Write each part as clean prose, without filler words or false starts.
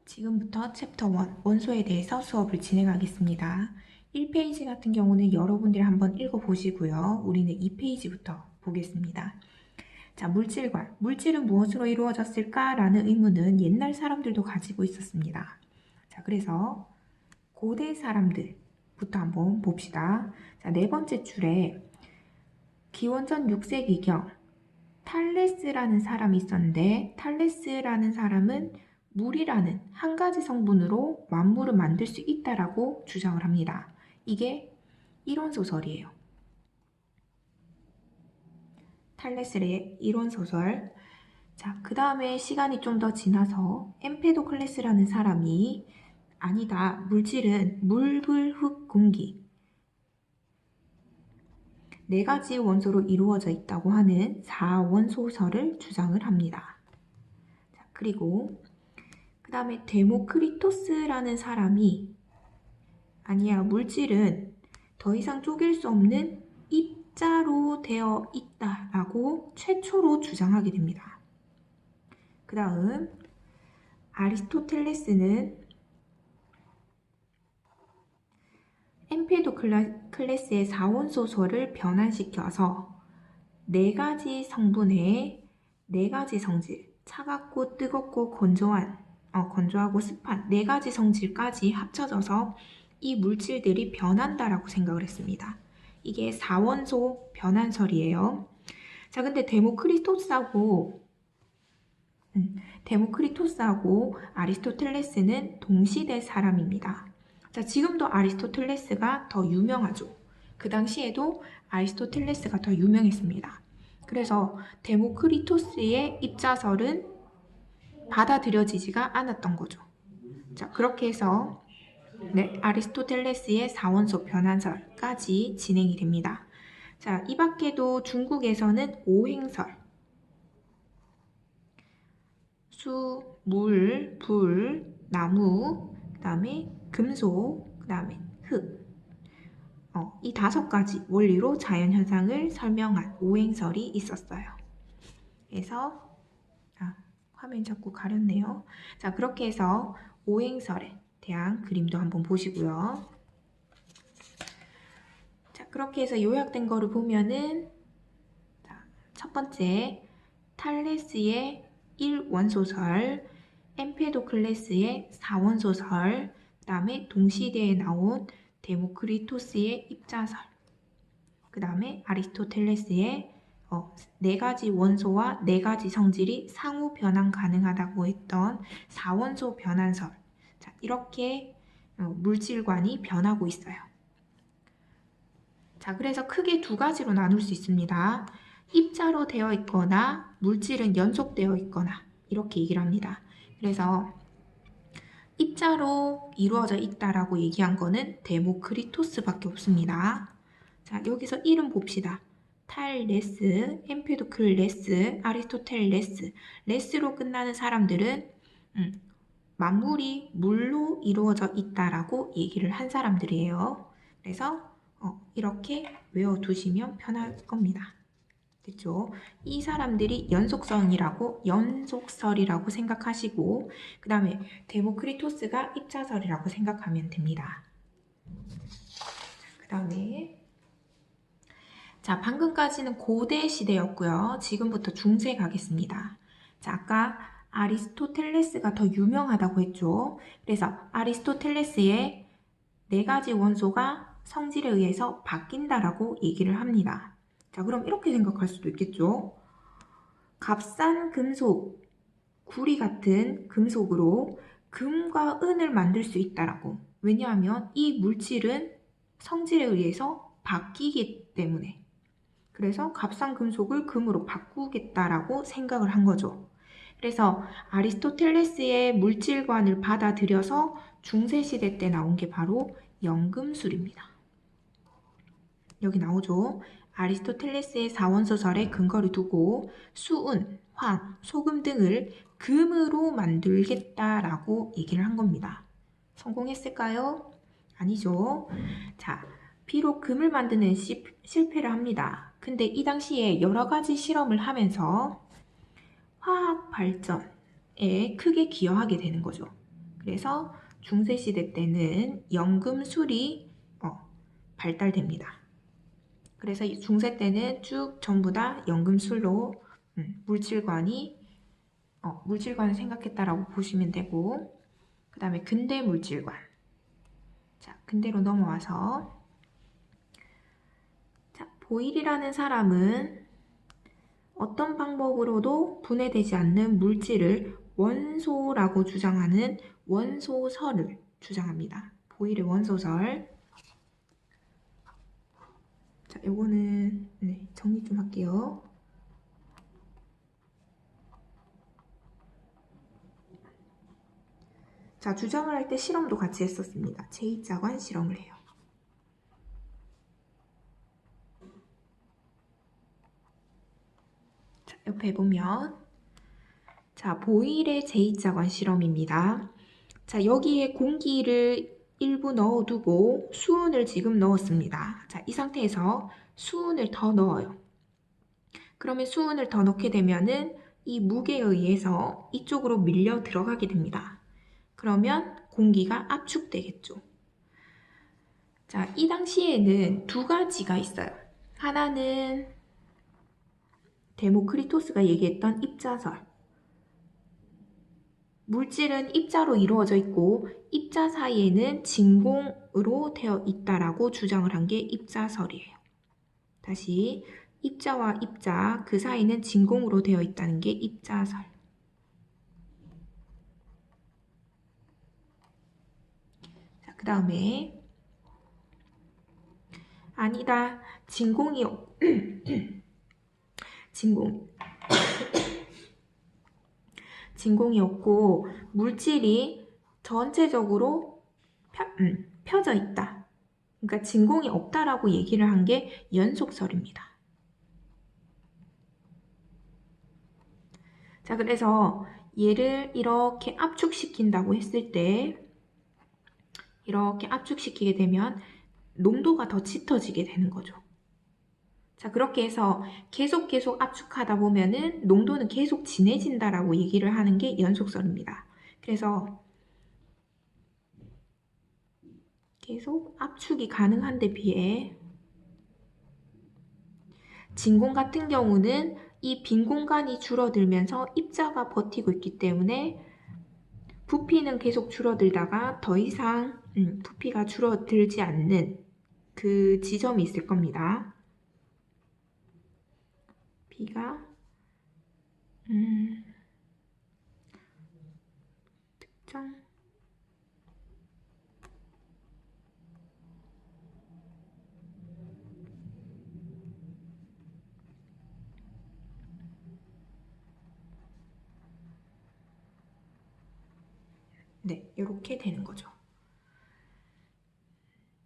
지금부터 챕터 1, 원소에 대해서 수업을 진행하겠습니다. 1페이지 같은 경우는 여러분들이 한번 읽어보시고요. 우리는 2페이지부터 보겠습니다. 자, 물질관. 물질은 무엇으로 이루어졌을까라는 의문은 옛날 사람들도 가지고 있었습니다. 자, 그래서 고대 사람들부터 한번 봅시다. 자, 네 번째 줄에 기원전 6세기경 탈레스라는 사람이 있었는데, 탈레스라는 사람은 물이라는 한 가지 성분으로 만물을 만들 수 있다라고 주장을 합니다. 이게 이론소설이에요. 탈레스의 이론소설. 자, 그 다음에 시간이 좀 더 지나서 엠페도클레스라는 사람이 아니다, 물질은 물, 불, 흙, 공기 네 가지 원소로 이루어져 있다고 하는 4원소설을 주장을 합니다. 자, 그리고 그 다음에 데모크리토스라는 사람이 아니야, 물질은 더 이상 쪼갤 수 없는 입자로 되어 있다라고 최초로 주장하게 됩니다. 그 다음 아리스토텔레스는 엠페도클레스의 4원소설을 변환시켜서 네 가지 성분의 네 가지 성질, 차갑고 뜨겁고 건조하고 습한 네 가지 성질까지 합쳐져서 이 물질들이 변한다라고 생각을 했습니다. 이게 4원소 변환설이에요. 자, 근데 데모크리토스하고 아리스토텔레스는 동시대 사람입니다. 자, 지금도 아리스토텔레스가 더 유명하죠. 그 당시에도 아리스토텔레스가 더 유명했습니다. 그래서 데모크리토스의 입자설은 받아들여지지가 않았던 거죠. 자, 그렇게 해서 아리스토텔레스의 4원소 변환설까지 진행이 됩니다. 자, 이 밖에도 중국에서는 오행설, 수, 물, 불, 나무, 그 다음에 금속, 그 다음에 흙, 이 5가지 원리로 자연현상을 설명한 오행설이 있었어요. 그래서 화면 자꾸 가렸네요. 자, 그렇게 해서 오행설에 대한 그림도 한번 보시고요. 자, 그렇게 해서 요약된 거를 보면은 첫 번째 탈레스의 1원소설, 엠페도클레스의 4원소설, 그 다음에 동시대에 나온 데모크리토스의 입자설, 그 다음에 아리스토텔레스의 네 가지 원소와 네 가지 성질이 상호 변환 가능하다고 했던 4원소 변환설. 자, 이렇게 물질관이 변하고 있어요. 자, 그래서 크게 두 가지로 나눌 수 있습니다. 입자로 되어 있거나 물질은 연속되어 있거나 이렇게 얘기를 합니다. 그래서 입자로 이루어져 있다라고 얘기한 거는 데모크리토스밖에 없습니다. 자, 여기서 이름 봅시다. 탈레스, 엠페도클레스, 아리스토텔레스. 레스로 끝나는 사람들은 만물이 물로 이루어져 있다라고 얘기를 한 사람들이에요. 그래서 이렇게 외워두시면 편할 겁니다. 됐죠? 이 사람들이 연속설이라고 생각하시고, 그 다음에 데모크리토스가 입자설이라고 생각하면 됩니다. 그 다음에 자, 방금까지는 고대 시대였고요. 지금부터 중세 가겠습니다. 자, 아까 아리스토텔레스가 더 유명하다고 했죠. 그래서 아리스토텔레스의 네 가지 원소가 성질에 의해서 바뀐다라고 얘기를 합니다. 자, 그럼 이렇게 생각할 수도 있겠죠. 값싼 금속, 구리 같은 금속으로 금과 은을 만들 수 있다라고. 왜냐하면 이 물질은 성질에 의해서 바뀌기 때문에. 그래서 값싼 금속을 금으로 바꾸겠다라고 생각을 한 거죠. 그래서 아리스토텔레스의 물질관을 받아들여서 중세시대 때 나온 게 바로 연금술입니다. 여기 나오죠. 아리스토텔레스의 4원소설에 근거를 두고 수은, 황, 소금 등을 금으로 만들겠다라고 얘기를 한 겁니다. 성공했을까요? 아니죠. 자, 비록 금을 만드는 실패를 합니다. 근데 이 당시에 여러 가지 실험을 하면서 화학 발전에 크게 기여하게 되는 거죠. 그래서 중세시대 때는 연금술이 발달됩니다. 그래서 중세 때는 쭉 전부 다 연금술로 물질관을 생각했다라고 보시면 되고, 그 다음에 근대 물질관. 자, 근대로 넘어와서, 자, 보일이라는 사람은 어떤 방법으로도 분해되지 않는 물질을 원소라고 주장하는 원소설을 주장합니다. 보일의 원소설. 자, 요거는 정리 좀 할게요. 자, 주장을 할 때 실험도 같이 했었습니다. 제2차관 실험을 해요. 자, 옆에 보면, 자, 보일의 제2차관 실험입니다. 자, 여기에 공기를 일부 넣어두고 수은을 지금 넣었습니다. 자, 이 상태에서 수은을 더 넣어요. 그러면 수은을 더 넣게 되면은 이 무게에 의해서 이쪽으로 밀려 들어가게 됩니다. 그러면 공기가 압축되겠죠. 자, 이 당시에는 두 가지가 있어요. 하나는 데모크리토스가 얘기했던 입자설. 물질은 입자로 이루어져 있고 입자 사이에는 진공으로 되어 있다라고 주장을 한 게 입자설이에요. 다시 입자와 입자 그 사이는 진공으로 되어 있다는 게 입자설. 자, 그 다음에 아니다. 진공이 진공이 없고 물질이 전체적으로 펴져 있다. 그러니까 진공이 없다라고 얘기를 한 게 연속설입니다. 자, 그래서 얘를 이렇게 압축시킨다고 했을 때 이렇게 압축시키게 되면 농도가 더 짙어지게 되는 거죠. 자, 그렇게 해서 계속 압축하다 보면은 농도는 계속 진해진다라고 얘기를 하는 게 연속설입니다. 그래서 계속 압축이 가능한 데 비해 진공 같은 경우는 이 빈 공간이 줄어들면서 입자가 버티고 있기 때문에 부피는 계속 줄어들다가 더 이상 부피가 줄어들지 않는 그 지점이 있을 겁니다. B가 특정 네, 이렇게 되는 거죠.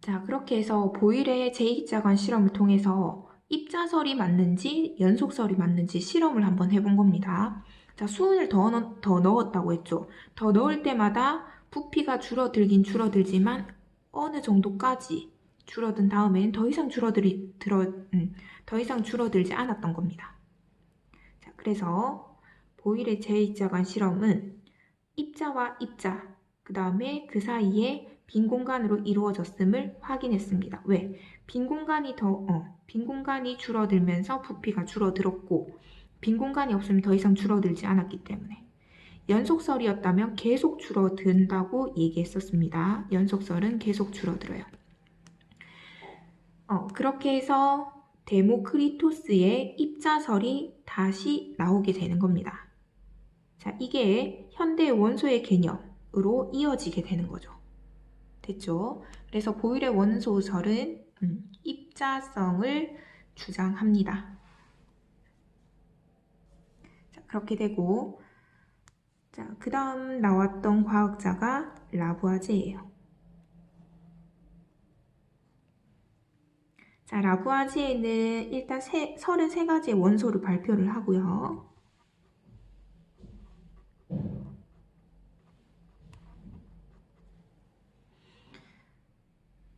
자, 그렇게 해서 보일의 제2차관 실험을 통해서 입자설이 맞는지 연속설이 맞는지 실험을 한번 해본 겁니다. 자, 수은을 더 넣었다고 했죠. 더 넣을 때마다 부피가 줄어들긴 줄어들지만 어느 정도까지 줄어든 다음엔 더 이상 줄어들지 않았던 겁니다. 자, 그래서 보일의 제2차관 실험은 입자와 입자, 그 다음에 그 사이에 빈 공간으로 이루어졌음을 확인했습니다. 왜? 빈 공간이 줄어들면서 부피가 줄어들었고 빈 공간이 없으면 더 이상 줄어들지 않았기 때문에 연속설이었다면 계속 줄어든다고 얘기했었습니다. 연속설은 계속 줄어들어요. 그렇게 해서 데모크리토스의 입자설이 다시 나오게 되는 겁니다. 자, 이게 현대 원소의 개념으로 이어지게 되는 거죠. 됐죠? 그래서 보일의 원소설은 입자성을 주장합니다. 자, 그렇게 되고, 자, 그 다음 나왔던 과학자가 라부아제예요. 자, 라부아제는 일단 33가지의 원소를 발표를 하고요.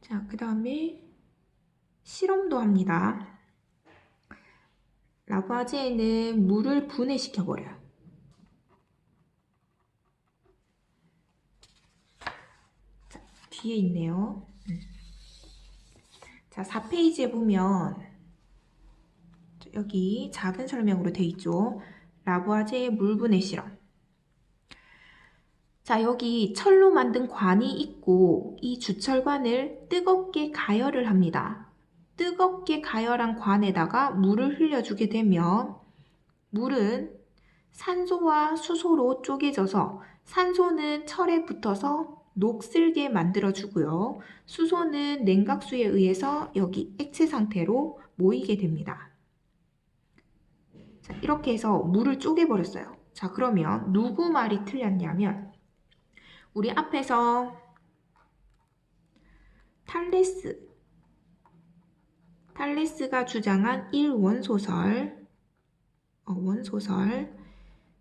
자, 그 다음에 실험도 합니다. 라부아제는 물을 분해시켜버려요. 뒤에 있네요. 자, 4페이지에 보면 여기 작은 설명으로 되어 있죠. 라부아제의 물분해 실험. 자, 여기 철로 만든 관이 있고 이 주철관을 뜨겁게 가열을 합니다. 뜨겁게 가열한 관에다가 물을 흘려주게 되면 물은 산소와 수소로 쪼개져서 산소는 철에 붙어서 녹슬게 만들어주고요. 수소는 냉각수에 의해서 여기 액체 상태로 모이게 됩니다. 자, 이렇게 해서 물을 쪼개버렸어요. 자, 그러면 누구 말이 틀렸냐면 우리 앞에서 탈레스가 주장한 1원소설, 원소설,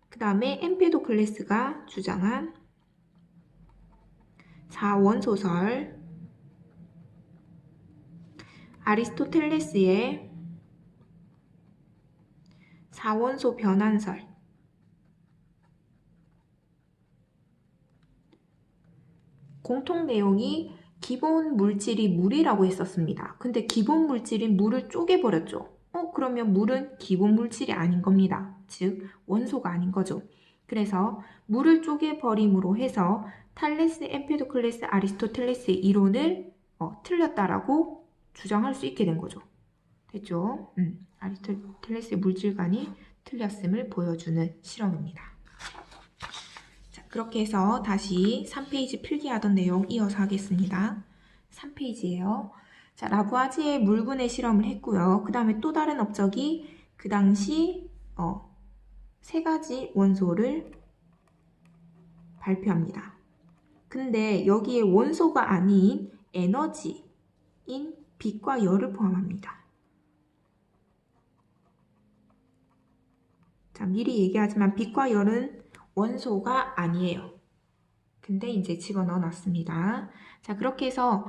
그 다음에 엠페도클레스가 주장한 4원소설, 아리스토텔레스의 4원소 변환설, 공통 내용이 기본 물질이 물이라고 했었습니다. 근데 기본 물질인 물을 쪼개버렸죠. 그러면 물은 기본 물질이 아닌 겁니다. 즉 원소가 아닌 거죠. 그래서 물을 쪼개버림으로 해서 탈레스, 엠페도클레스, 아리스토텔레스의 이론을 틀렸다라고 주장할 수 있게 된 거죠. 됐죠? 아리스토텔레스의 물질관이 틀렸음을 보여주는 실험입니다. 그렇게 해서 다시 3페이지 필기하던 내용 이어서 하겠습니다. 3페이지예요. 자, 라부아제의 물분해 실험을 했고요. 그 다음에 또 다른 업적이 그 당시 3가지 원소를 발표합니다. 근데 여기에 원소가 아닌 에너지인 빛과 열을 포함합니다. 자, 미리 얘기하지만 빛과 열은 원소가 아니에요. 근데 이제 집어넣어 놨습니다. 자, 그렇게 해서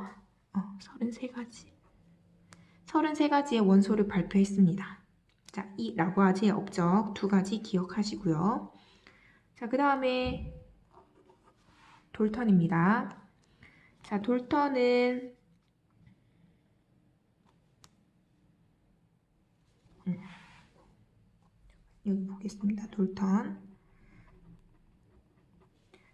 33가지의 원소를 발표했습니다. 자, 이 라부아제의 업적 2가지 기억하시고요. 자, 그 다음에 돌턴입니다. 자, 돌턴은 여기 보겠습니다. 돌턴.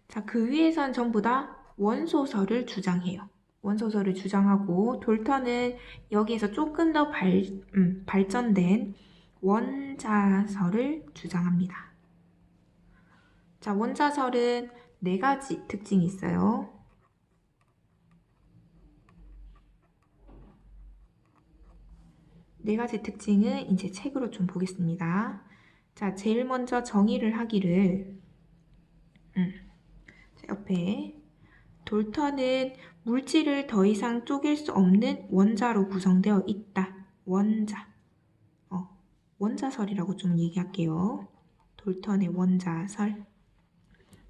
자, 그 위에선 전부 다 원소설을 주장해요. 원소설을 주장하고 돌턴은 여기에서 조금 더 발전된 원자설을 주장합니다. 자, 원자설은 4가지 특징이 있어요. 네 가지 특징은 이제 책으로 좀 보겠습니다. 자, 제일 먼저 정의를 하기를 옆에 돌턴은 물질을 더 이상 쪼갤 수 없는 원자로 구성되어 있다. 원자설이라고 좀 얘기할게요. 돌턴의 원자설.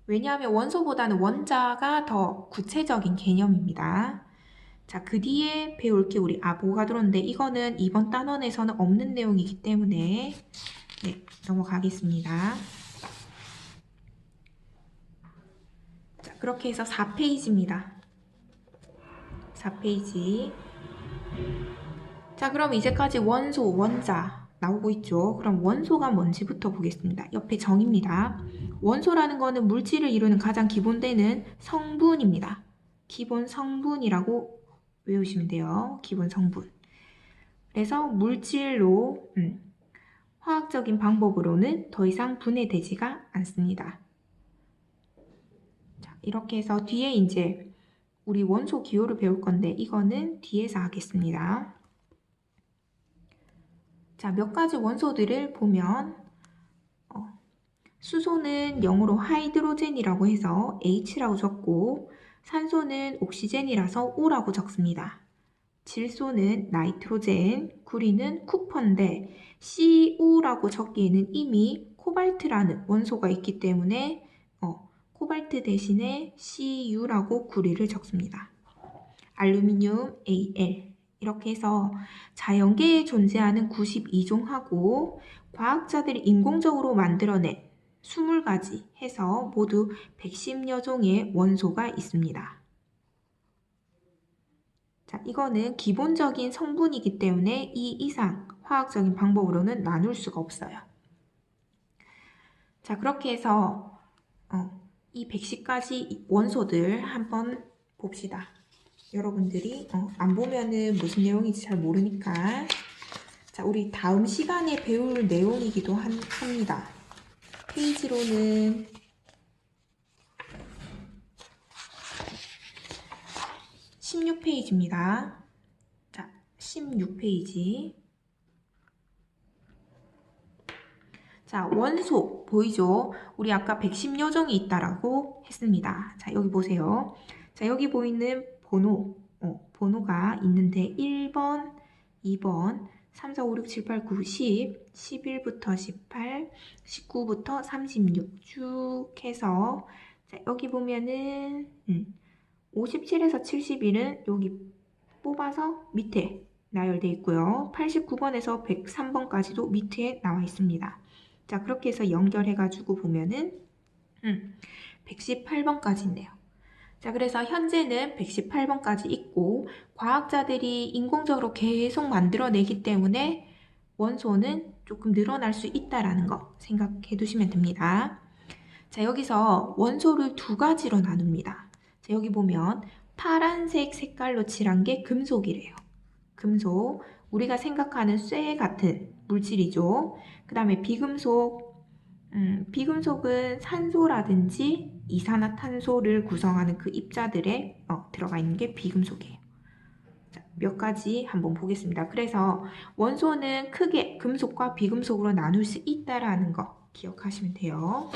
왜냐하면 원소보다는 원자가 더 구체적인 개념입니다. 자, 그 뒤에 배울 게 우리 아보가드로인데 이거는 이번 단원에서는 없는 내용이기 때문에 넘어가겠습니다. 자, 그렇게 해서 4페이지입니다. 4페이지. 자, 그럼 이제까지 원소, 원자 나오고 있죠. 그럼 원소가 뭔지부터 보겠습니다. 옆에 정의입니다. 원소라는 거는 물질을 이루는 가장 기본되는 성분입니다. 기본 성분이라고 외우시면 돼요. 기본 성분. 그래서 물질로 화학적인 방법으로는 더 이상 분해되지가 않습니다. 자, 이렇게 해서 뒤에 이제 우리 원소 기호를 배울 건데 이거는 뒤에서 하겠습니다. 자, 몇 가지 원소들을 보면 수소는 영어로 하이드로젠이라고 해서 H라고 적고 산소는 옥시젠이라서 O라고 적습니다. 질소는 나이트로젠, 구리는 쿠퍼인데 CO라고 적기에는 이미 코발트라는 원소가 있기 때문에 코발트 대신에 CU라고 구리를 적습니다. 알루미늄 AL 이렇게 해서 자연계에 존재하는 92종하고 과학자들이 인공적으로 만들어낸 20가지 해서 모두 110여 종의 원소가 있습니다. 자, 이거는 기본적인 성분이기 때문에 이 이상 화학적인 방법으로는 나눌 수가 없어요. 자, 그렇게 해서 이 110가지 원소들 한번 봅시다. 여러분들이 안 보면은 무슨 내용인지 잘 모르니까. 자, 우리 다음 시간에 배울 내용이기도 합니다. 페이지로는 16페이지입니다. 자, 16페이지. 자, 원소 보이죠? 우리 아까 110여 종이 있다라고 했습니다. 자, 여기 보세요. 자, 여기 보이는 번호가 있는데 1번, 2번, 3, 4, 5, 6, 7, 8, 9, 10, 11부터 18, 19부터 36 쭉 해서 자, 여기 보면은 57에서 71은 여기 뽑아서 밑에 나열되어 있고요. 89번에서 103번까지도 밑에 나와 있습니다. 자, 그렇게 해서 연결해가지고 보면은 118번까지 있네요. 자, 그래서 현재는 118번까지 있고 과학자들이 인공적으로 계속 만들어내기 때문에 원소는 조금 늘어날 수 있다라는 거 생각해 두시면 됩니다. 자, 여기서 원소를 두 가지로 나눕니다. 자, 여기 보면 파란색 색깔로 칠한 게 금속이래요. 금속, 우리가 생각하는 쇠 같은 물질이죠. 그 다음에 비금속, 비금속은 산소라든지 이산화탄소를 구성하는 그 입자들에 들어가 있는 게 비금속이에요. 자, 몇 가지 한번 보겠습니다. 그래서 원소는 크게 금속과 비금속으로 나눌 수 있다라는 거 기억하시면 돼요.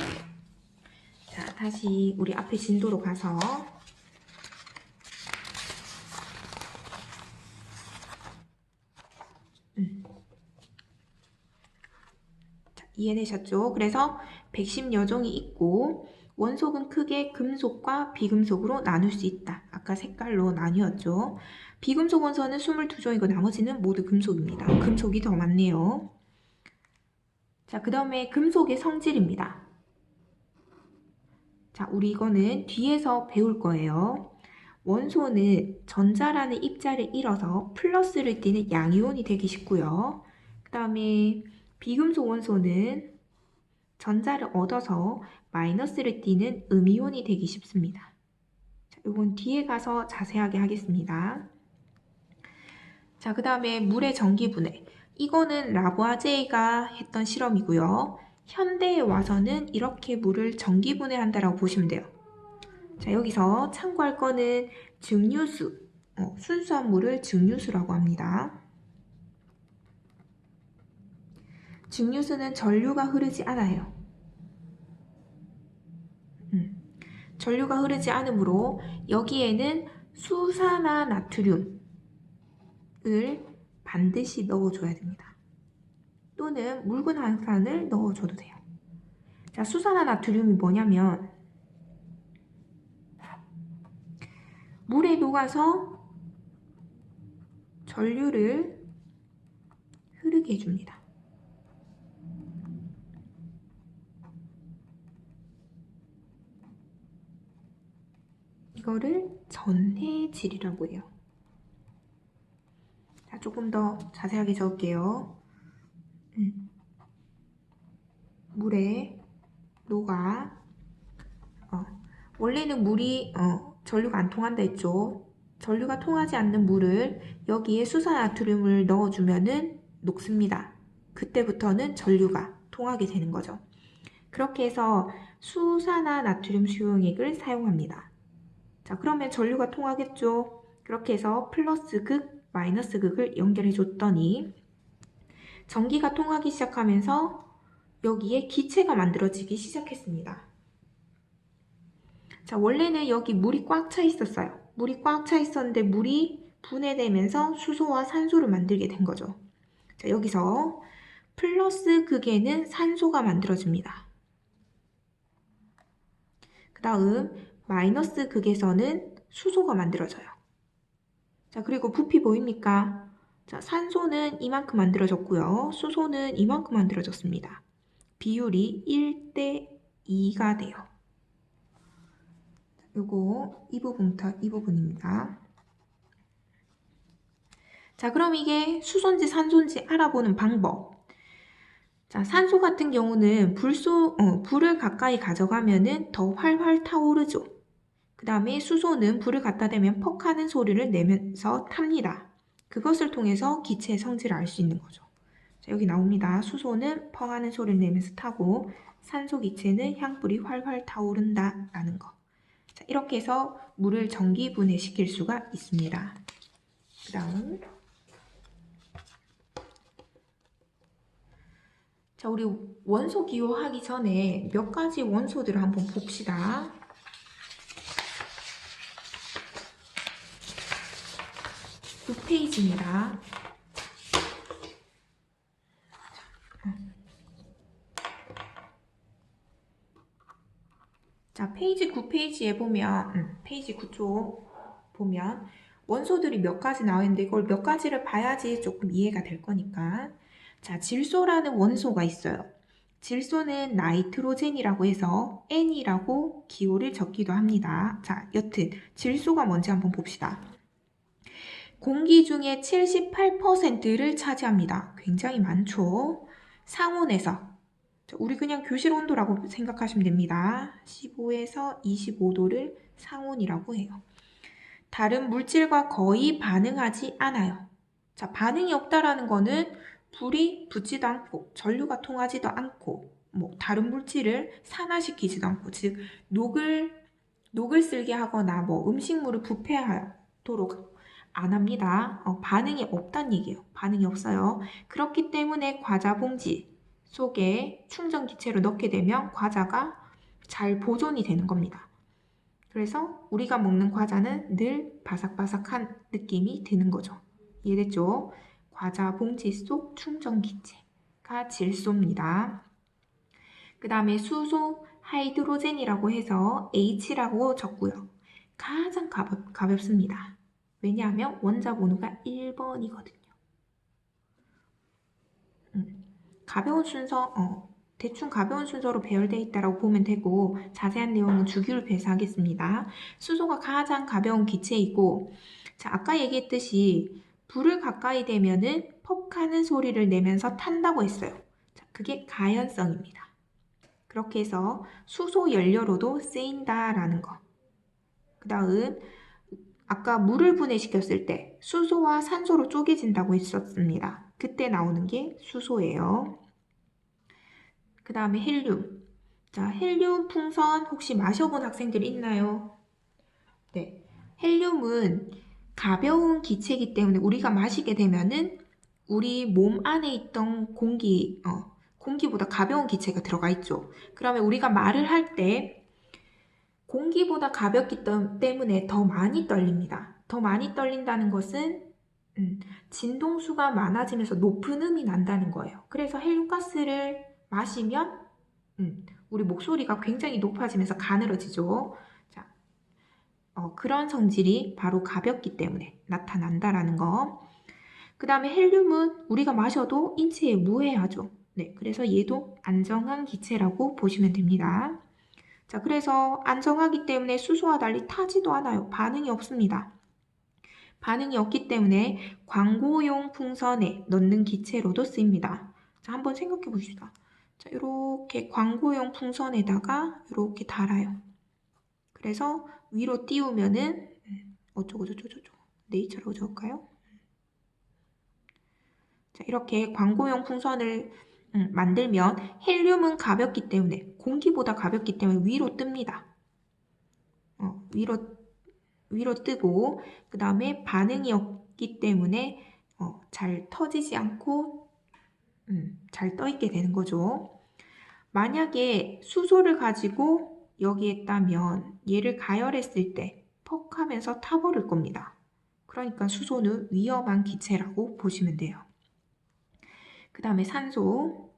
자, 다시 우리 앞에 진도로 가서 자, 이해되셨죠? 그래서 110여 종이 있고 원소는 크게 금속과 비금속으로 나눌 수 있다. 아까 색깔로 나뉘었죠. 비금속 원소는 22종이고 나머지는 모두 금속입니다. 금속이 더 많네요. 자, 그 다음에 금속의 성질입니다. 자, 우리 이거는 뒤에서 배울 거예요. 원소는 전자라는 입자를 잃어서 플러스를 띠는 양이온이 되기 쉽고요. 그 다음에 비금속 원소는 전자를 얻어서 마이너스를 띠는 음이온이 되기 쉽습니다. 자, 이건 뒤에 가서 자세하게 하겠습니다. 자, 그 다음에 물의 전기분해. 이거는 라부아제이가 했던 실험이고요. 현대에 와서는 이렇게 물을 전기분해한다라고 보시면 돼요. 자, 여기서 참고할 거는 증류수, 순수한 물을 증류수라고 합니다. 증류수는 전류가 흐르지 않아요. 전류가 흐르지 않으므로 여기에는 수산화 나트륨을 반드시 넣어줘야 됩니다. 또는 묽은 항산을 넣어줘도 돼요. 자, 수산화 나트륨이 뭐냐면 물에 녹아서 전류를 흐르게 해줍니다. 이거를 전해질이라고 해요. 자, 조금 더 자세하게 적을게요. 물에 녹아 원래는 물이 전류가 안 통한다 했죠. 전류가 통하지 않는 물을 여기에 수산나트륨을 넣어주면은 녹습니다. 그때부터는 전류가 통하게 되는 거죠. 그렇게 해서 수산화 나트륨 수용액을 사용합니다. 자, 그러면 전류가 통하겠죠. 그렇게 해서 플러스 극, 마이너스 극을 연결해 줬더니 전기가 통하기 시작하면서 여기에 기체가 만들어지기 시작했습니다. 자, 원래는 여기 물이 꽉 차 있었어요. 물이 꽉 차 있었는데 물이 분해되면서 수소와 산소를 만들게 된 거죠. 자, 여기서 플러스 극에는 산소가 만들어집니다. 그 다음 마이너스 극에서는 수소가 만들어져요. 자, 그리고 부피 보입니까? 자, 산소는 이만큼 만들어졌고요. 수소는 이만큼 만들어졌습니다. 비율이 1대 2가 돼요. 요거 이 부분부터 이 부분입니다. 자, 그럼 이게 수소인지 산소인지 알아보는 방법. 자, 산소 같은 경우는 불을 가까이 가져가면은 더 활활 타오르죠. 그 다음에 수소는 불을 갖다 대면 퍽 하는 소리를 내면서 탑니다. 그것을 통해서 기체의 성질을 알 수 있는 거죠. 자, 여기 나옵니다. 수소는 펑 하는 소리를 내면서 타고 산소 기체는 향불이 활활 타오른다 라는 거. 자, 이렇게 해서 물을 전기 분해시킬 수가 있습니다. 그 다음 자, 우리 원소 기호하기 전에 몇 가지 원소들을 한번 봅시다. 두 페이지입니다. 자, 페이지 9페이지에 보면, 페이지 9쪽 보면 원소들이 몇 가지 나와 있는데 이걸 몇 가지를 봐야지 조금 이해가 될 거니까. 자, 질소라는 원소가 있어요. 질소는 나이트로젠이라고 해서 N이라고 기호를 적기도 합니다. 자, 여튼 질소가 뭔지 한번 봅시다. 공기 중에 78%를 차지합니다. 굉장히 많죠. 상온에서 우리 그냥 교실 온도라고 생각하시면 됩니다. 15에서 25도를 상온이라고 해요. 다른 물질과 거의 반응하지 않아요. 자, 반응이 없다라는 거는 불이 붙지도 않고 전류가 통하지도 않고 다른 물질을 산화시키지도 않고 즉 녹을 쓸게 하거나 음식물을 부패하도록 안 합니다. 반응이 없다는 얘기예요. 반응이 없어요. 그렇기 때문에 과자 봉지 속에 충전기체로 넣게 되면 과자가 잘 보존이 되는 겁니다. 그래서 우리가 먹는 과자는 늘 바삭바삭한 느낌이 드는 거죠. 이해됐죠? 과자 봉지 속 충전기체가 질소입니다. 그 다음에 수소 하이드로젠이라고 해서 H라고 적고요. 가장 가볍습니다. 왜냐하면 원자 번호가 1번이거든요. 가벼운 순서, 대충 가벼운 순서로 배열되어 있다고 보면 되고 자세한 내용은 주기율 배사하겠습니다. 수소가 가장 가벼운 기체이고 자, 아까 얘기했듯이 불을 가까이 대면은 퍽 하는 소리를 내면서 탄다고 했어요. 자, 그게 가연성입니다. 그렇게 해서 수소 연료로도 쓰인다라는 거. 그 다음 아까 물을 분해시켰을 때 수소와 산소로 쪼개진다고 했었습니다. 그때 나오는 게 수소예요. 그 다음에 헬륨. 자, 헬륨 풍선 혹시 마셔본 학생들 있나요? 네. 헬륨은 가벼운 기체이기 때문에 우리가 마시게 되면은 우리 몸 안에 있던 공기보다 가벼운 기체가 들어가 있죠. 그러면 우리가 말을 할 때 공기보다 가볍기 때문에 더 많이 떨립니다. 더 많이 떨린다는 것은 진동수가 많아지면서 높은 음이 난다는 거예요. 그래서 헬륨가스를 마시면 우리 목소리가 굉장히 높아지면서 가늘어지죠. 자, 그런 성질이 바로 가볍기 때문에 나타난다라는 거. 그 다음에 헬륨은 우리가 마셔도 인체에 무해하죠. 네, 그래서 얘도 안정한 기체라고 보시면 됩니다. 자, 그래서 안정하기 때문에 수소와 달리 타지도 않아요. 반응이 없습니다. 반응이 없기 때문에 광고용 풍선에 넣는 기체로도 쓰입니다. 자, 한번 생각해 봅시다. 자, 이렇게 광고용 풍선에다가 이렇게 달아요. 그래서 위로 띄우면은 어쩌고저쩌고 네이처라고 적을까요? 자, 이렇게 광고용 풍선을 만들면 헬륨은 가볍기 때문에 공기보다 가볍기 때문에 위로 뜹니다. 위로 뜨고 그 다음에 반응이 없기 때문에 잘 터지지 않고 잘 떠있게 되는 거죠. 만약에 수소를 가지고 여기에 따면 얘를 가열했을 때 퍽 하면서 타버릴 겁니다. 그러니까 수소는 위험한 기체라고 보시면 돼요. 그 다음에 산소.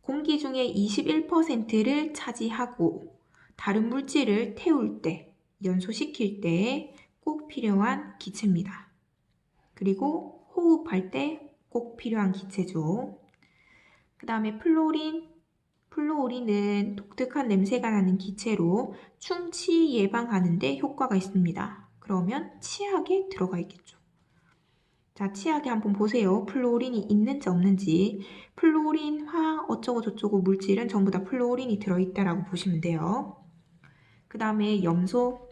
공기 중에 21%를 차지하고 다른 물질을 태울 때, 연소시킬 때 꼭 필요한 기체입니다. 그리고 호흡할 때 꼭 필요한 기체죠. 그 다음에 플로린. 플로린은 독특한 냄새가 나는 기체로 충치 예방하는 데 효과가 있습니다. 그러면 치약에 들어가 있겠죠. 자, 치약에 한번 보세요. 플루오린이 있는지 없는지. 플루오린, 화학 어쩌고 저쩌고 물질은 전부 다 플루오린이 들어있다라고 보시면 돼요. 그 다음에 염소,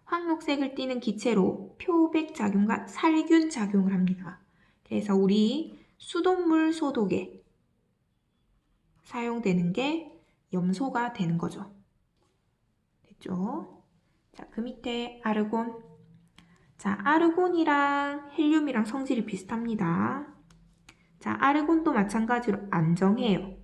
황록색을 띠는 기체로 표백 작용과 살균 작용을 합니다. 그래서 우리 수돗물 소독에 사용되는 게 염소가 되는 거죠. 됐죠? 자, 그 밑에 아르곤. 자, 아르곤이랑 헬륨이랑 성질이 비슷합니다. 자, 아르곤도 마찬가지로 안정해요.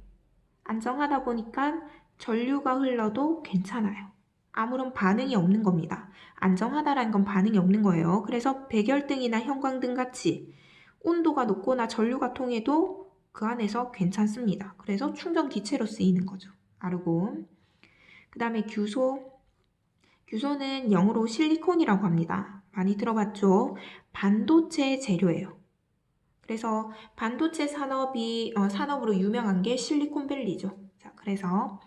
안정하다 보니까 전류가 흘러도 괜찮아요. 아무런 반응이 없는 겁니다. 안정하다라는 건 반응이 없는 거예요. 그래서 백열등이나 형광등 같이 온도가 높거나 전류가 통해도 그 안에서 괜찮습니다. 그래서 충전 기체로 쓰이는 거죠. 아르곤. 그 다음에 규소. 규소는 영어로 실리콘이라고 합니다. 많이 들어봤죠? 반도체 재료예요. 그래서 반도체 산업으로 유명한 게 실리콘밸리죠. 자, 그래서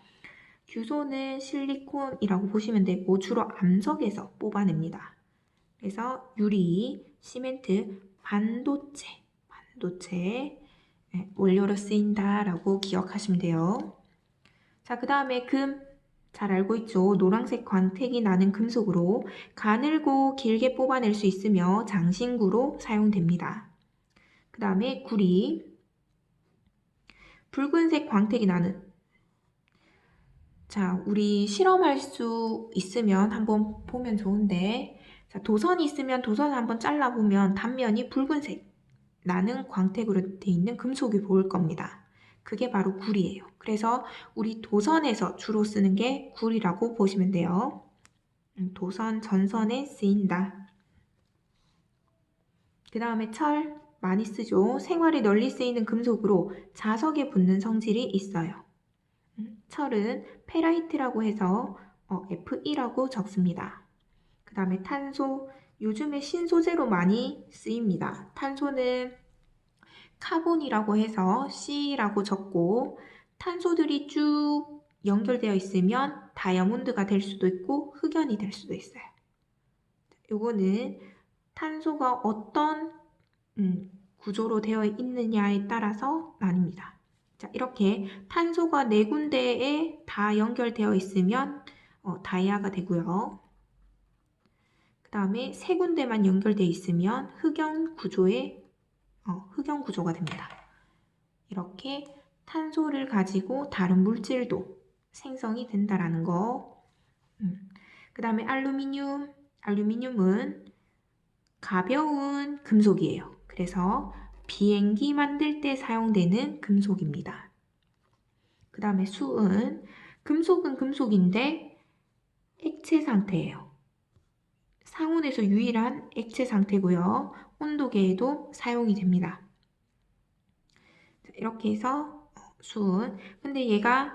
규소는 실리콘이라고 보시면 되고 주로 암석에서 뽑아냅니다. 그래서 유리, 시멘트, 반도체 원료로 쓰인다라고 기억하시면 돼요. 자, 그 다음에 금. 잘 알고 있죠? 노란색 광택이 나는 금속으로 가늘고 길게 뽑아낼 수 있으며 장신구로 사용됩니다. 그 다음에 구리. 붉은색 광택이 나는. 자, 우리 실험할 수 있으면 한번 보면 좋은데, 자, 도선이 있으면 도선을 한번 잘라보면 단면이 붉은색 나는 광택으로 되어 있는 금속이 보일 겁니다. 그게 바로 구리예요. 그래서 우리 도선에서 주로 쓰는 게 구리라고 보시면 돼요. 도선, 전선에 쓰인다. 그 다음에 철, 많이 쓰죠. 생활에 널리 쓰이는 금속으로 자석에 붙는 성질이 있어요. 철은 페라이트라고 해서 Fe라고 적습니다. 그 다음에 탄소, 요즘에 신소재로 많이 쓰입니다. 탄소는 카본이라고 해서 C라고 적고 탄소들이 쭉 연결되어 있으면 다이아몬드가 될 수도 있고 흑연이 될 수도 있어요. 요거는 탄소가 어떤 구조로 되어 있느냐에 따라서 나뉩니다. 자, 이렇게 탄소가 4군데에 다 연결되어 있으면 다이아가 되고요. 그 다음에 3군데만 연결되어 있으면 흑연 구조가 됩니다. 이렇게 탄소를 가지고 다른 물질도 생성이 된다라는 거. 그 다음에 알루미늄은 가벼운 금속이에요. 그래서 비행기 만들 때 사용되는 금속입니다. 그 다음에 금속은 금속인데 액체 상태예요. 상온에서 유일한 액체 상태고요. 온도계에도 사용이 됩니다. 이렇게 해서 수은. 근데 얘가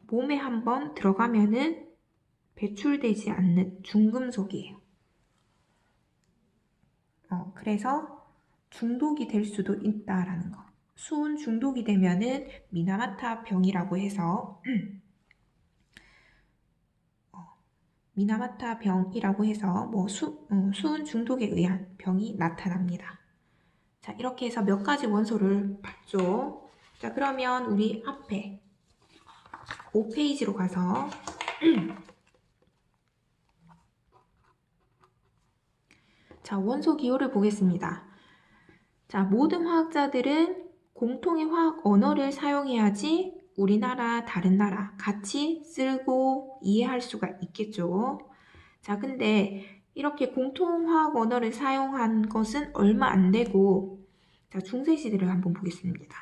몸에 한번 들어가면은 배출되지 않는 중금속이에요. 그래서 중독이 될 수도 있다라는 거. 수은 중독이 되면은 미나마타 병이라고 해서 미나마타 병이라고 해서 수은 중독에 의한 병이 나타납니다. 자, 이렇게 해서 몇 가지 원소를 봤죠. 자, 그러면 우리 앞에 5페이지로 가서 자, 원소 기호를 보겠습니다. 자, 모든 화학자들은 공통의 화학 언어를 사용해야지 우리나라, 다른 나라 같이 쓰고 이해할 수가 있겠죠. 자, 근데 이렇게 공통 화학 언어를 사용한 것은 얼마 안 되고, 자, 중세시대를 한번 보겠습니다.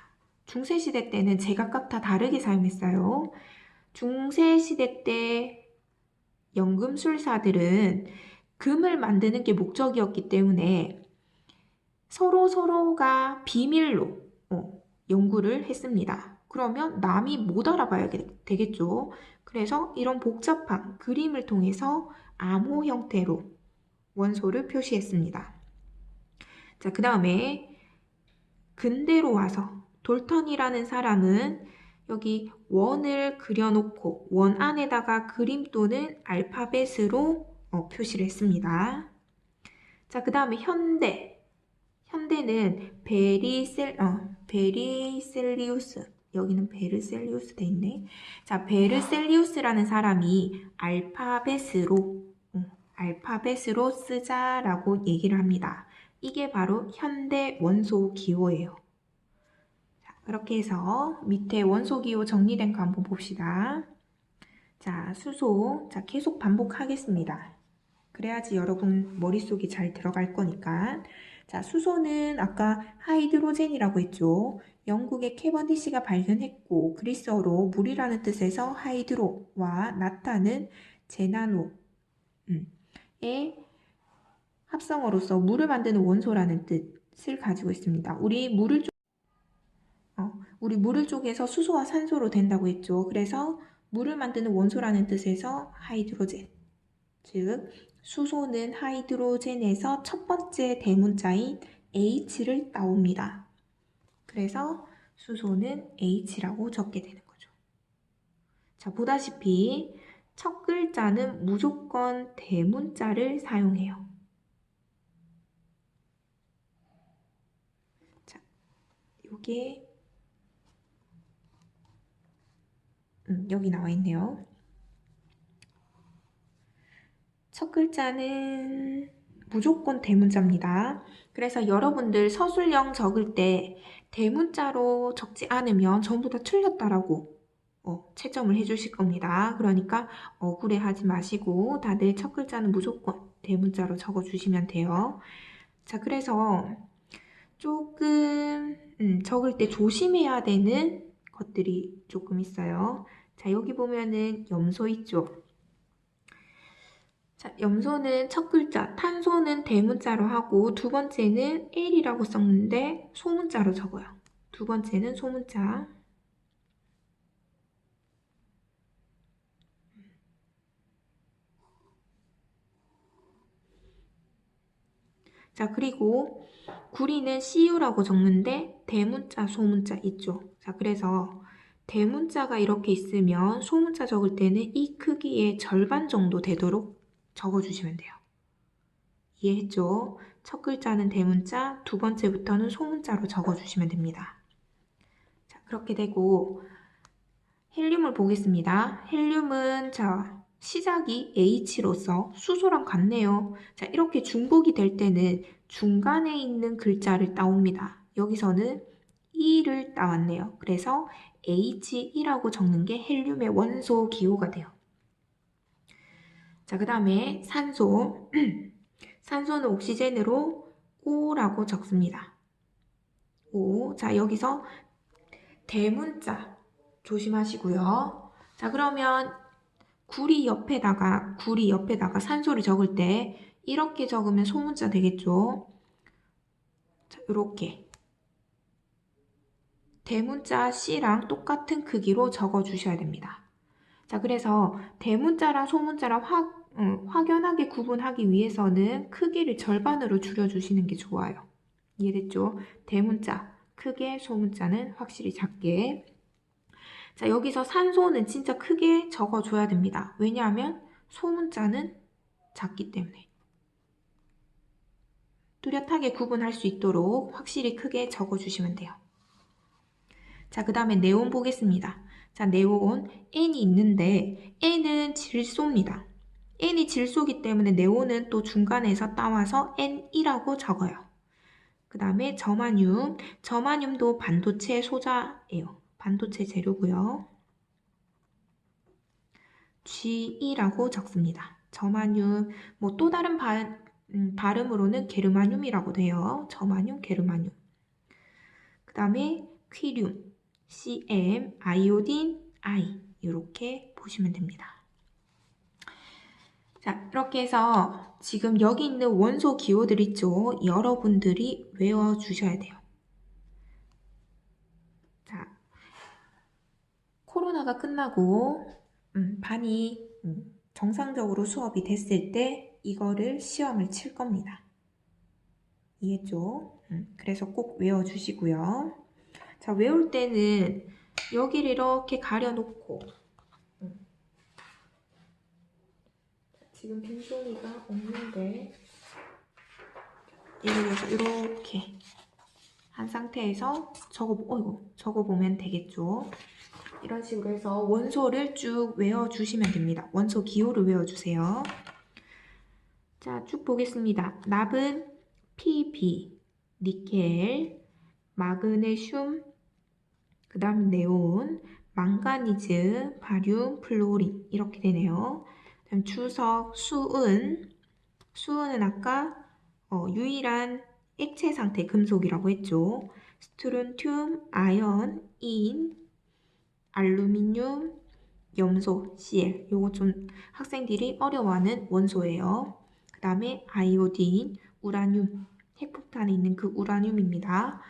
중세시대 때는 제각각 다 다르게 사용했어요. 중세시대 때 연금술사들은 금을 만드는 게 목적이었기 때문에 서로가 비밀로 연구를 했습니다. 그러면 남이 못 알아봐야 되겠죠. 그래서 이런 복잡한 그림을 통해서 암호 형태로 원소를 표시했습니다. 자, 그 다음에 근대로 와서 돌턴이라는 사람은 여기 원을 그려놓고 원 안에다가 그림 또는 알파벳으로 표시를 했습니다. 자, 그 다음에 현대. 현대는 베리셀리우스. 여기는 베르셀리우스 돼 있네. 자, 베르셀리우스라는 사람이 알파벳으로 쓰자라고 얘기를 합니다. 이게 바로 현대 원소 기호예요. 자, 그렇게 해서 밑에 원소 기호 정리된 거 한번 봅시다. 자, 수소. 자, 계속 반복하겠습니다. 그래야지 여러분 머릿속이 잘 들어갈 거니까. 자, 수소는 아까 하이드로젠이라고 했죠. 영국의 캐번디시가 발견했고 그리스어로 물이라는 뜻에서 하이드로와 나타는 제나노의 합성어로서 물을 만드는 원소라는 뜻을 가지고 있습니다. 우리 물을 쪼개서 수소와 산소로 된다고 했죠. 그래서 물을 만드는 원소라는 뜻에서 하이드로젠. 즉, 수소는 하이드로젠에서 첫 번째 대문자인 H를 따옵니다. 그래서 수소는 H라고 적게 되는 거죠. 자, 보다시피 첫 글자는 무조건 대문자를 사용해요. 자, 요게 여기 나와 있네요. 첫 글자는 무조건 대문자입니다. 그래서 여러분들 서술형 적을 때 대문자로 적지 않으면 전부 다 틀렸다라고 채점을 해주실 겁니다. 그러니까 억울해하지 마시고 다들 첫 글자는 무조건 대문자로 적어주시면 돼요. 자, 그래서 조금 적을 때 조심해야 되는 것들이 조금 있어요. 자, 여기 보면은 염소 있죠. 자, 염소는 첫 글자, 탄소는 대문자로 하고 두 번째는 L이라고 썼는데 소문자로 적어요. 두 번째는 소문자. 자, 그리고 구리는 CU라고 적는데 대문자, 소문자 있죠. 자, 그래서 대문자가 이렇게 있으면 소문자 적을 때는 이 크기의 절반 정도 되도록 적어주시면 돼요. 이해했죠? 첫 글자는 대문자, 두 번째부터는 소문자로 적어주시면 됩니다. 자, 그렇게 되고 헬륨을 보겠습니다. 헬륨은 시작이 H로서 수소랑 같네요. 자, 이렇게 중복이 될 때는 중간에 있는 글자를 따옵니다. 여기서는 E를 따왔네요. 그래서 He2라고 적는 게 헬륨의 원소 기호가 돼요. 자, 그 다음에 산소. 산소는 옥시젠으로 O라고 적습니다. O. 자, 여기서 대문자 조심하시고요. 자, 그러면 구리 옆에다가 산소를 적을 때 이렇게 적으면 소문자 되겠죠. 자, 이렇게 대문자 C랑 똑같은 크기로 적어주셔야 됩니다. 자, 그래서 대문자랑 소문자랑 확연하게 구분하기 위해서는 크기를 절반으로 줄여주시는 게 좋아요. 이해됐죠? 대문자 크게, 소문자는 확실히 작게. 자, 여기서 산소는 진짜 크게 적어줘야 됩니다. 왜냐하면 소문자는 작기 때문에. 뚜렷하게 구분할 수 있도록 확실히 크게 적어주시면 돼요. 자, 그 다음에 네온 보겠습니다. 자, 네온 N이 있는데 N은 질소입니다. N이 질소이기 때문에 네온은 또 중간에서 따와서 N이라고 적어요. 그 다음에 저마늄도 반도체 소자예요. 반도체 재료고요. G라고 적습니다. 저마늄, 또 다른 발음으로는 게르마늄이라고 돼요. 저마늄, 게르마늄. 그 다음에 퀴륨, CM, 아이오딘, I 이렇게 보시면 됩니다. 자, 이렇게 해서 지금 여기 있는 원소 기호들 있죠? 여러분들이 외워주셔야 돼요. 자, 코로나가 끝나고 반이 정상적으로 수업이 됐을 때 이거를 시험을 칠 겁니다. 이해했죠? 그래서 꼭 외워주시고요. 자, 외울 때는 여기를 이렇게 가려놓고 지금 빈종이가 없는데 예를 들어서 이렇게 한 상태에서 적어보면 되겠죠. 이런 식으로 해서 원소를 쭉 외워주시면 됩니다. 원소 기호를 외워주세요. 자, 쭉 보겠습니다. 납은 Pb, 니켈, 마그네슘, 그 다음 네온, 망가니즈, 바륨, 플로린 이렇게 되네요. 그다음 주석, 수은은 아까 유일한 액체 상태 금속이라고 했죠. 스트론튬, 아연, 인, 알루미늄, 염소, Cl. 요거 좀 학생들이 어려워하는 원소예요. 그 다음에 아이오딘, 우라늄, 핵폭탄에 있는 그 우라늄입니다.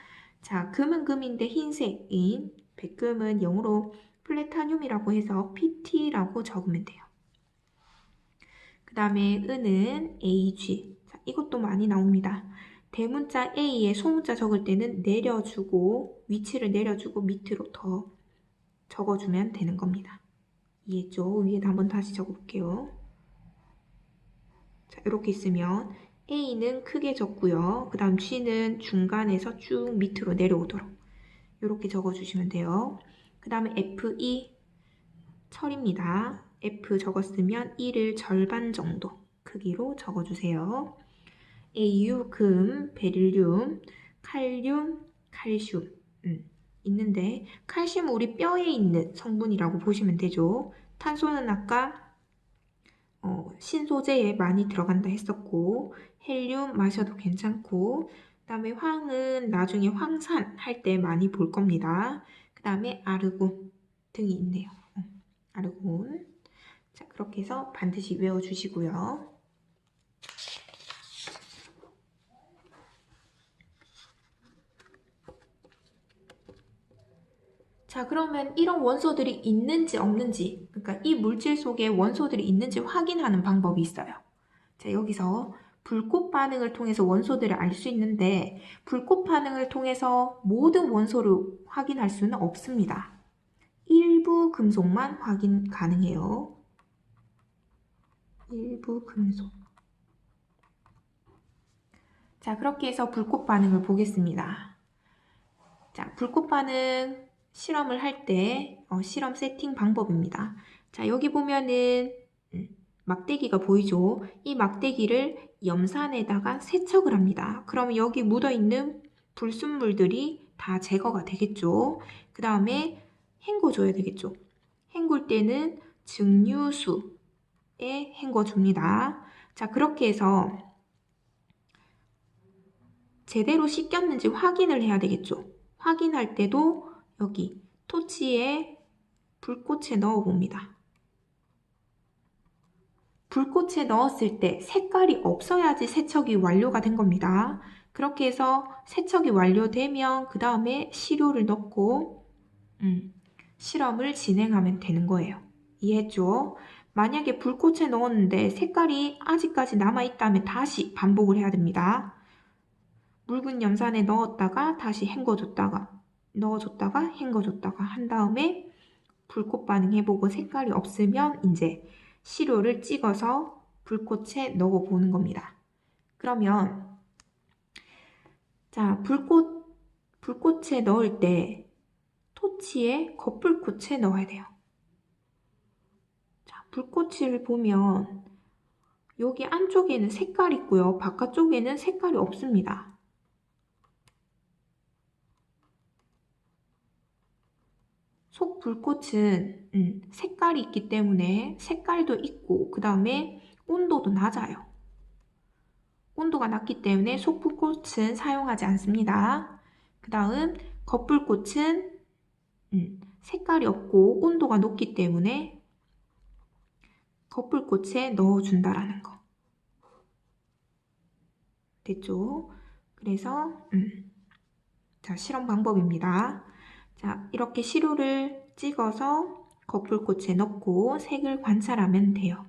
자, 금은 금인데 흰색인 백금은 0으로 플래타늄이라고 해서 PT라고 적으면 돼요. 그 다음에 은은 AG. 자, 이것도 많이 나옵니다. 대문자 A에 소문자 적을 때는 내려주고 위치를 내려주고 밑으로 더 적어주면 되는 겁니다. 이해했죠? 위에다 한번 다시 적어볼게요. 자, 이렇게 있으면 A는 크게 적고요. 그 다음 G는 중간에서 쭉 밑으로 내려오도록 이렇게 적어주시면 돼요. 그 다음에 FE 철입니다. F 적었으면 E를 절반 정도 크기로 적어주세요. AU 금, 베릴륨, 칼륨, 칼슘 있는데 칼슘 우리 뼈에 있는 성분이라고 보시면 되죠. 탄소는 아까 신소재에 많이 들어간다 했었고 헬륨 마셔도 괜찮고 그 다음에 황은 나중에 황산 할 때 많이 볼 겁니다. 그 다음에 아르곤 등이 있네요. 아르곤. 자, 그렇게 해서 반드시 외워주시고요. 자, 그러면 이런 원소들이 있는지 없는지, 그러니까 이 물질 속에 원소들이 있는지 확인하는 방법이 있어요. 자, 여기서 불꽃 반응을 통해서 원소들을 알 수 있는데 불꽃 반응을 통해서 모든 원소를 확인할 수는 없습니다. 일부 금속만 확인 가능해요. 일부 금속. 자, 그렇게 해서 불꽃 반응을 보겠습니다. 자, 불꽃 반응 실험을 할 때 실험 세팅 방법입니다. 자, 여기 보면은 막대기가 보이죠? 이 막대기를 염산에다가 세척을 합니다. 그러면 여기 묻어있는 불순물들이 다 제거가 되겠죠. 그 다음에 헹궈줘야 되겠죠. 헹굴 때는 증류수에 헹궈줍니다. 자, 그렇게 해서 제대로 씻겼는지 확인을 해야 되겠죠. 확인할 때도 여기 토치에 불꽃에 넣어 봅니다. 불꽃에 넣었을 때 색깔이 없어야지 세척이 완료가 된 겁니다. 그렇게 해서 세척이 완료되면 그 다음에 시료를 넣고 실험을 진행하면 되는 거예요. 이해했죠? 만약에 불꽃에 넣었는데 색깔이 아직까지 남아있다면 다시 반복을 해야 됩니다. 묽은 염산에 넣었다가 다시 헹궈줬다가 넣어줬다가 헹궈줬다가 한 다음에 불꽃 반응해보고 색깔이 없으면 이제 시료를 찍어서 불꽃에 넣어보는 겁니다. 그러면 자, 불꽃에 넣을 때 토치에 겉불꽃에 넣어야 돼요. 자, 불꽃을 보면 여기 안쪽에는 색깔이 있고요. 바깥쪽에는 색깔이 없습니다. 속 불꽃은 색깔이 있기 때문에 색깔도 있고 그 다음에 온도도 낮아요. 온도가 낮기 때문에 속 불꽃은 사용하지 않습니다. 그 다음 겉불꽃은 색깔이 없고 온도가 높기 때문에 겉불꽃에 넣어준다라는 거. 됐죠? 그래서 자, 실험 방법입니다. 자, 이렇게 시료를 찍어서 겉불꽃에 넣고 색을 관찰하면 돼요.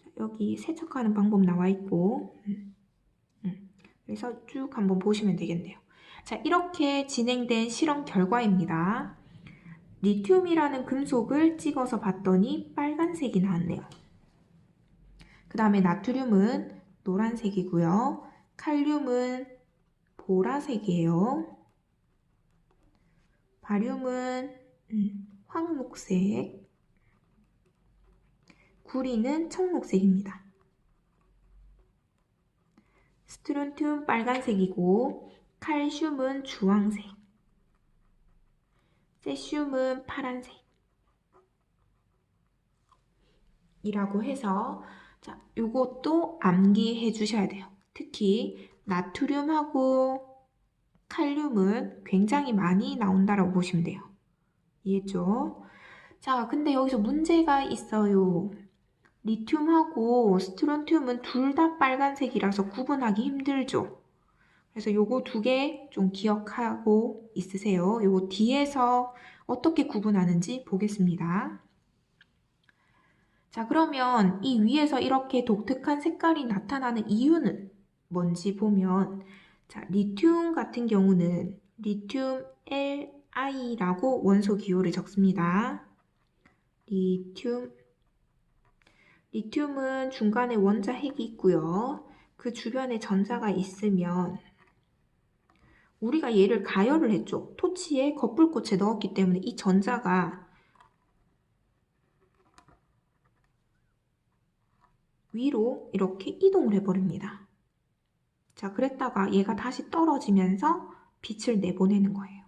자, 여기 세척하는 방법 나와 있고 그래서 쭉 한번 보시면 되겠네요. 자, 이렇게 진행된 실험 결과입니다. 리튬이라는 금속을 찍어서 봤더니 빨간색이 나왔네요. 그 다음에 나트륨은 노란색이고요. 칼륨은 보라색이에요. 바륨은 황록색, 구리는 청록색입니다. 스트론튬 빨간색이고 칼슘은 주황색, 세슘은 파란색 이라고 해서 자, 요것도 암기해 주셔야 돼요. 특히 나트륨하고 칼륨은 굉장히 많이 나온다라고 보시면 돼요. 이해했죠? 자, 근데 여기서 문제가 있어요. 리튬하고 스트론튬은 둘 다 빨간색이라서 구분하기 힘들죠. 그래서 요거 두 개 좀 기억하고 있으세요. 요거 뒤에서 어떻게 구분하는지 보겠습니다. 자, 그러면 이 위에서 이렇게 독특한 색깔이 나타나는 이유는 뭔지 보면 자, 리튬 같은 경우는 리튬 Li라고 원소 기호를 적습니다. 리튬은 중간에 원자 핵이 있고요. 그 주변에 전자가 있으면 우리가 얘를 가열을 했죠. 토치에 거풀꽃에 넣었기 때문에 이 전자가 위로 이렇게 이동을 해버립니다. 자, 그랬다가 얘가 다시 떨어지면서 빛을 내보내는 거예요.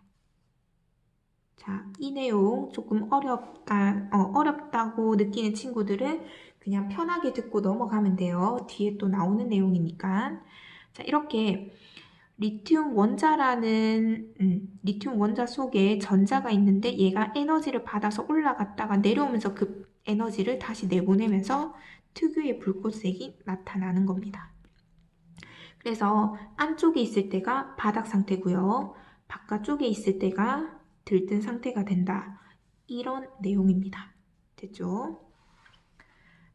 자, 이 내용 조금 어렵다고 느끼는 친구들은 그냥 편하게 듣고 넘어가면 돼요. 뒤에 또 나오는 내용이니까. 자, 이렇게 리튬 원자 속에 전자가 있는데 얘가 에너지를 받아서 올라갔다가 내려오면서 그 에너지를 다시 내보내면서 특유의 불꽃색이 나타나는 겁니다. 그래서 안쪽에 있을 때가 바닥 상태고요. 바깥쪽에 있을 때가 들뜬 상태가 된다. 이런 내용입니다. 됐죠?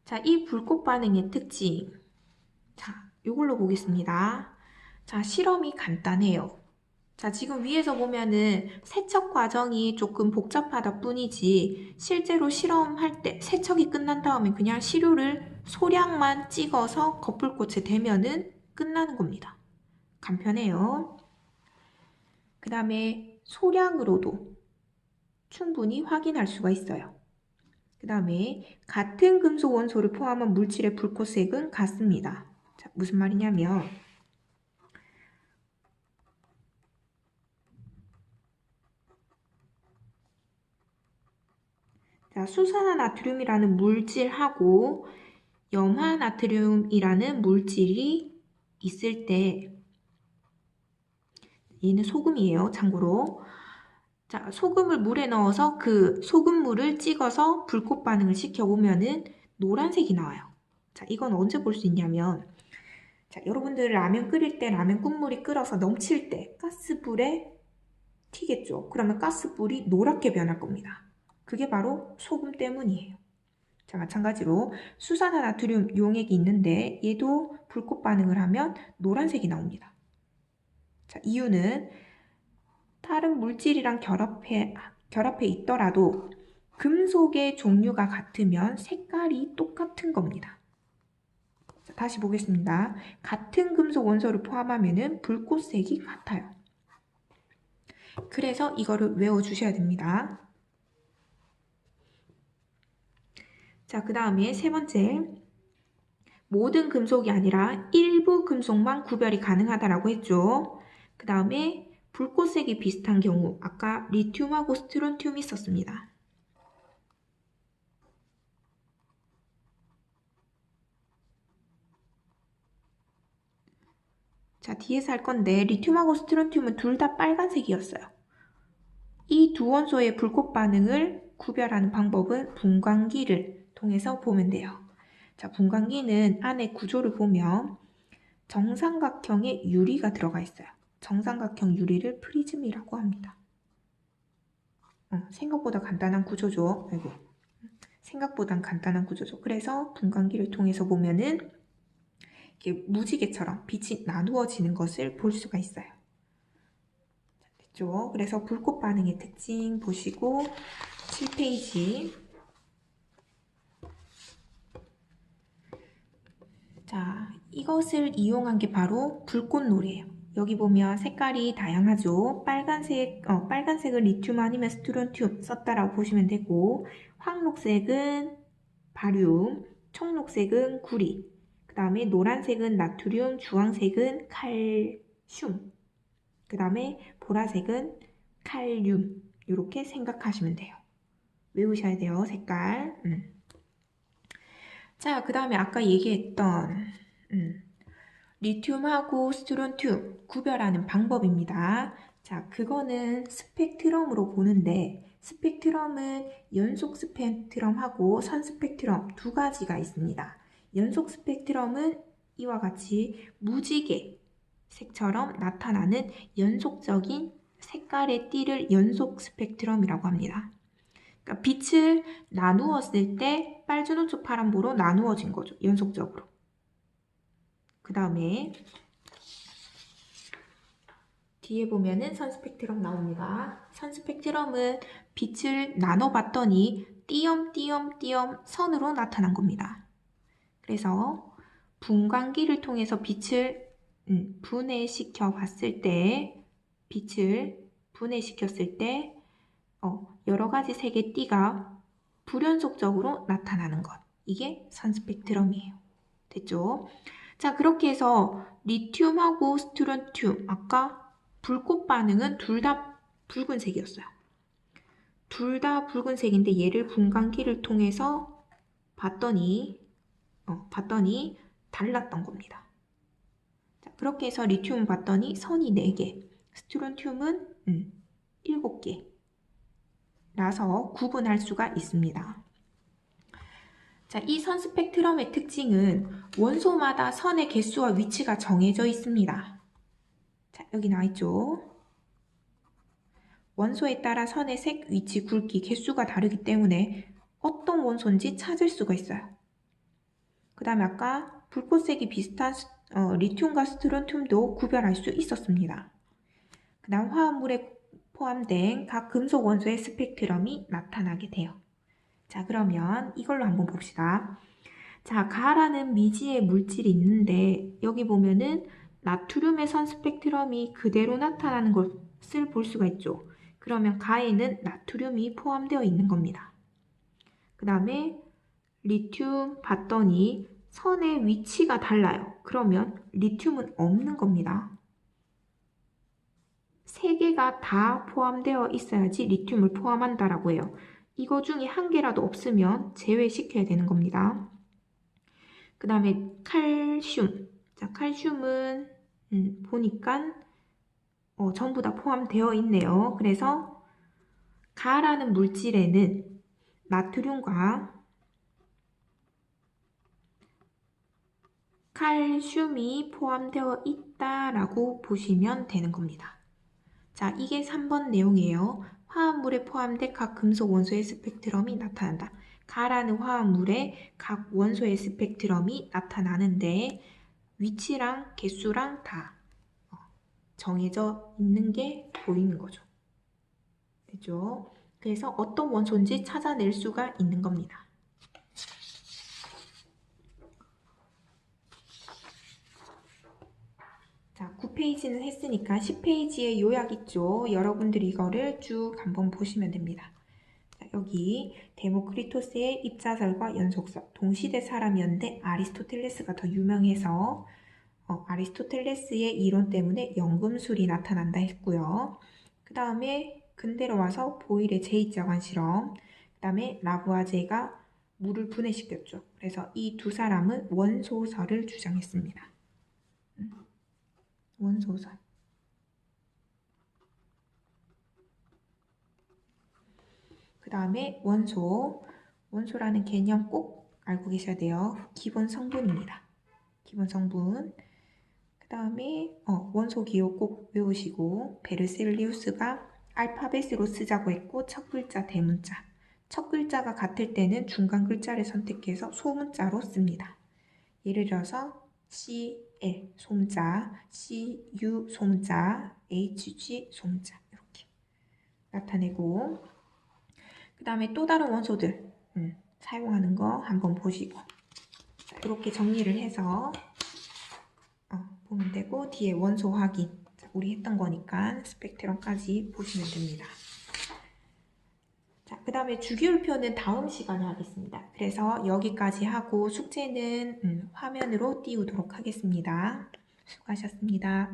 자, 이 불꽃 반응의 특징. 자, 이걸로 보겠습니다. 자, 실험이 간단해요. 자, 지금 위에서 보면은 세척 과정이 조금 복잡하다 뿐이지 실제로 실험할 때 세척이 끝난 다음에 그냥 시료를 소량만 찍어서 거풀꽃에 대면은 끝나는 겁니다. 간편해요. 그 다음에 소량으로도 충분히 확인할 수가 있어요. 그 다음에 같은 금속 원소를 포함한 물질의 불꽃색은 같습니다. 자, 무슨 말이냐면 자, 수산화나트륨이라는 물질하고 염화나트륨이라는 물질이 있을 때 얘는 소금이에요. 참고로 자, 소금을 물에 넣어서 그 소금물을 찍어서 불꽃 반응을 시켜보면은 노란색이 나와요. 자, 이건 언제 볼 수 있냐면 자, 여러분들 라면 끓일 때 라면 국물이 끓어서 넘칠 때 가스불에 튀겠죠. 그러면 가스불이 노랗게 변할 겁니다. 그게 바로 소금 때문이에요. 자, 마찬가지로 수산화나트륨 용액이 있는데 얘도 불꽃 반응을 하면 노란색이 나옵니다. 자, 이유는 다른 물질이랑 결합해 있더라도 금속의 종류가 같으면 색깔이 똑같은 겁니다. 자, 다시 보겠습니다. 같은 금속 원소를 포함하면 불꽃색이 같아요. 그래서 이거를 외워주셔야 됩니다. 자, 그 다음에 세 번째, 모든 금속이 아니라 일부 금속만 구별이 가능하다라고 했죠. 그 다음에 불꽃색이 비슷한 경우, 아까 리튬하고 스트론튬이 있었습니다. 자, 뒤에서 할 건데 리튬하고 스트론튬은 둘 다 빨간색이었어요. 이 두 원소의 불꽃 반응을 구별하는 방법은 분광기를 통해서 보면 돼요. 자, 분광기는 안에 구조를 보면 정삼각형의 유리가 들어가 있어요. 정삼각형 유리를 프리즘이라고 합니다. 생각보다 간단한 구조죠. 아이고. 생각보단 간단한 구조죠. 그래서 분광기를 통해서 보면은 이렇게 무지개처럼 빛이 나누어지는 것을 볼 수가 있어요. 됐죠? 그래서 불꽃 반응의 특징 보시고 7페이지. 자, 이것을 이용한 게 바로 불꽃놀이예요. 여기 보면 색깔이 다양하죠. 빨간색은 리튬 아니면 스트론튬 썼다라고 보시면 되고, 황록색은 바륨, 청록색은 구리, 그 다음에 노란색은 나트륨, 주황색은 칼슘, 그 다음에 보라색은 칼륨. 이렇게 생각하시면 돼요. 외우셔야 돼요, 색깔. 자, 그 다음에 아까 얘기했던 리튬하고 스트론튬 구별하는 방법입니다. 자, 그거는 스펙트럼으로 보는데 스펙트럼은 연속 스펙트럼하고 선 스펙트럼 두 가지가 있습니다. 연속 스펙트럼은 이와 같이 무지개 색처럼 나타나는 연속적인 색깔의 띠를 연속 스펙트럼이라고 합니다. 그러니까 빛을 나누었을 때 빨주노초 파란보로 나누어진 거죠. 연속적으로. 그 다음에 뒤에 보면은 선 스펙트럼 나옵니다. 선 스펙트럼은 빛을 나눠봤더니 띄엄띄엄띄엄 선으로 나타난 겁니다. 그래서 분광기를 통해서 빛을 분해시켜 봤을 때 빛을 분해시켰을 때 여러 가지 색의 띠가 불연속적으로 나타나는 것. 이게 선 스펙트럼이에요. 됐죠? 자, 그렇게 해서 리튬하고 스트론튬, 아까 불꽃 반응은 둘 다 붉은색이었어요. 둘 다 붉은색인데 얘를 분광기를 통해서 봤더니 달랐던 겁니다. 자, 그렇게 해서 리튬은 봤더니 선이 4개, 스트론튬은 7개 라서 구분할 수가 있습니다. 자, 이 선 스펙트럼의 특징은 원소마다 선의 개수와 위치가 정해져 있습니다. 자, 여기 나와있죠. 원소에 따라 선의 색, 위치, 굵기, 개수가 다르기 때문에 어떤 원소인지 찾을 수가 있어요. 그 다음에 아까 불꽃색이 비슷한 리튬과 스트론튬도 구별할 수 있었습니다. 그 다음 화합물에 포함된 각 금속 원소의 스펙트럼이 나타나게 돼요. 자, 그러면 이걸로 한번 봅시다. 자, 가라는 미지의 물질이 있는데 여기 보면은 나트륨의 선 스펙트럼이 그대로 나타나는 것을 볼 수가 있죠. 그러면 가에는 나트륨이 포함되어 있는 겁니다. 그 다음에 리튬 봤더니 선의 위치가 달라요. 그러면 리튬은 없는 겁니다. 3개가 다 포함되어 있어야지 리튬을 포함한다라고 해요. 이거 중에 1개라도 없으면 제외시켜야 되는 겁니다. 그 다음에 칼슘. 자, 칼슘은 보니까 전부 다 포함되어 있네요. 그래서 가라는 물질에는 나트륨과 칼슘이 포함되어 있다라고 보시면 되는 겁니다. 자, 이게 3번 내용이에요. 화합물에 포함된 각 금속 원소의 스펙트럼이 나타난다. 가라는 화합물에 각 원소의 스펙트럼이 나타나는데 위치랑 개수랑 다 정해져 있는 게 보이는 거죠. 됐죠? 그래서 어떤 원소인지 찾아낼 수가 있는 겁니다. 자, 9페이지는 했으니까 10페이지에 요약 있죠? 여러분들이 이거를 쭉 한번 보시면 됩니다. 자, 여기 데모크리토스의 입자설과 연속설, 동시대 사람이었는데 아리스토텔레스가 더 유명해서 아리스토텔레스의 이론 때문에 연금술이 나타난다 했고요. 그 다음에 근대로 와서 보일의 제2자관 실험, 그 다음에 라부아제가 물을 분해시켰죠. 그래서 이 두 사람은 원소설을 주장했습니다. 원소설. 그 다음에 원소라는 개념 꼭 알고 계셔야 돼요. 기본 성분입니다. 기본 성분. 그 다음에 원소 기호 꼭 외우시고, 베르셀리우스가 알파벳으로 쓰자고 했고 첫 글자 대문자, 첫 글자가 같을 때는 중간 글자를 선택해서 소문자로 씁니다. 예를 들어서 CL 소문자, CU 소문자, HG 소문자 이렇게 나타내고, 그 다음에 또 다른 원소들 사용하는 거 한번 보시고, 자, 이렇게 정리를 해서 보시면 되고 뒤에 원소 확인. 자, 우리 했던 거니까 스펙트럼까지 보시면 됩니다. 자, 그 다음에 주기율표는 다음 시간에 하겠습니다. 그래서 여기까지 하고 숙제는 화면으로 띄우도록 하겠습니다. 수고하셨습니다.